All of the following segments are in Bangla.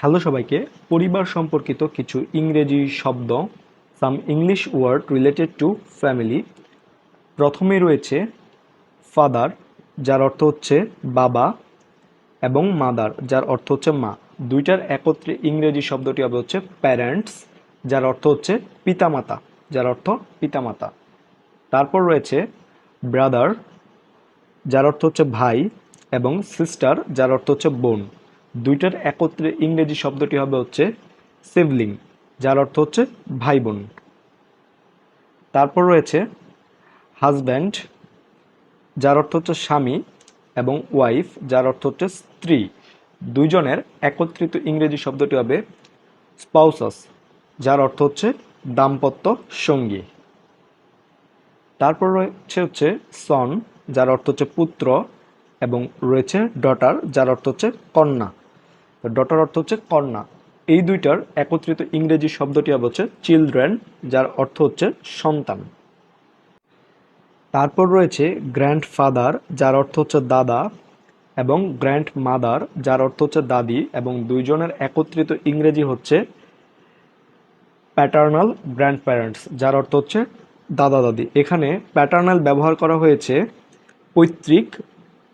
হ্যালো সবাইকে। পরিবার সম্পর্কিত কিছু ইংরেজি শব্দ, some English word related to family. প্রথমে রয়েছে ফাদার, যার অর্থ হচ্ছে বাবা, এবং মাদার, যার অর্থ হচ্ছে মা। দুইটার একত্রে ইংরেজি শব্দটি হবে হচ্ছে প্যারেন্টস, যার অর্থ হচ্ছে পিতামাতা, যার অর্থ পিতামাতা। তারপর রয়েছে ব্রাদার, যার অর্থ হচ্ছে ভাই, এবং সিস্টার, যার অর্থ হচ্ছে বোন। দুইটার একত্রে ইংরেজি শব্দটি হবে হচ্ছে সিবলিং, যার অর্থ হচ্ছে ভাই বোন। তারপর রয়েছে হাজব্যান্ড, যার অর্থ হচ্ছে স্বামী, এবং ওয়াইফ, যার অর্থ হচ্ছে স্ত্রী। দুইজনের একত্রিত ইংরেজি শব্দটি হবে স্পাউসাস, যার অর্থ হচ্ছে দাম্পত্য সঙ্গী। তারপর রয়েছে হচ্ছে সন, যার অর্থ হচ্ছে পুত্র, এবং রয়েছে ডটার, যার অর্থ হচ্ছে কন্যা। তো ডটার অর্থ হচ্ছে কন্যা। এই দুইটার একত্রিত ইংরেজি শব্দটি হবে হচ্ছে চিলড্রেন, যার অর্থ হচ্ছে সন্তান। তারপর রয়েছে গ্র্যান্ডফাদার, যার অর্থ হচ্ছে দাদা, এবং গ্র্যান্ড মাদার, যার অর্থ হচ্ছে দাদি, এবং দুইজনের একত্রিত ইংরেজি হচ্ছে প্যাটার্নাল গ্র্যান্ড প্যারেন্টস, যার অর্থ হচ্ছে দাদা দাদি। এখানে প্যাটার্নাল ব্যবহার করা হয়েছে পৈতৃক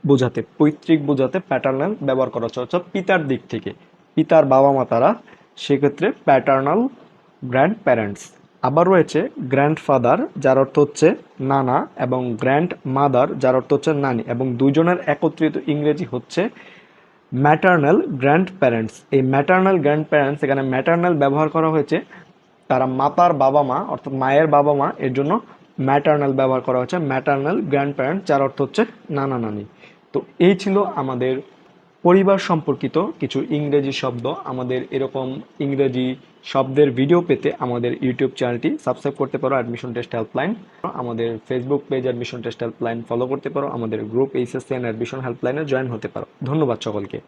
বোঝাতে, পৈতৃক বোঝাতে প্যাটার্নাল ব্যবহার করা হচ্ছে, অর্থাৎ পিতার দিক থেকে, পিতার বাবা মা তারা, সেক্ষেত্রে প্যাটার্নাল গ্র্যান্ড প্যারেন্টস। আবার রয়েছে গ্র্যান্ডফাদার, যার অর্থ হচ্ছে নানা, এবং গ্র্যান্ড মাদার, যার অর্থ হচ্ছে নানি, এবং দুজনের একত্রিত ইংরেজি হচ্ছে ম্যাটার্নাল গ্র্যান্ড প্যারেন্টস। এই ম্যাটার্নাল গ্র্যান্ড প্যারেন্টস, এখানে ম্যাটার্নাল ব্যবহার করা হয়েছে তারা মাতার বাবা মা, অর্থাৎ মায়ের বাবা মা, এর জন্য ম্যাটার্নাল ব্যবহার করা হচ্ছে ম্যাটার্নাল গ্র্যান্ড প্যারেন্ট, যার অর্থ হচ্ছে নানা নানি। তো এই ছিল আমাদের পরিবার সম্পর্কিত কিছু ইংরেজি শব্দ। আমাদের এরকম ইংরেজি শব্দের ভিডিও পেতে আমাদের ইউটিউব চ্যানেলটি সাবস্ক্রাইব করতে পারো, অ্যাডমিশন টেস্ট হেল্পলাইন। আমাদের Facebook page admission test helpline follow করতে পারো, আমাদের গ্রুপ এইচএসসি অ্যান্ড অ্যাডমিশন হেল্পলাইনে জয়েন হতে পারো। ধন্যবাদ সকলকে।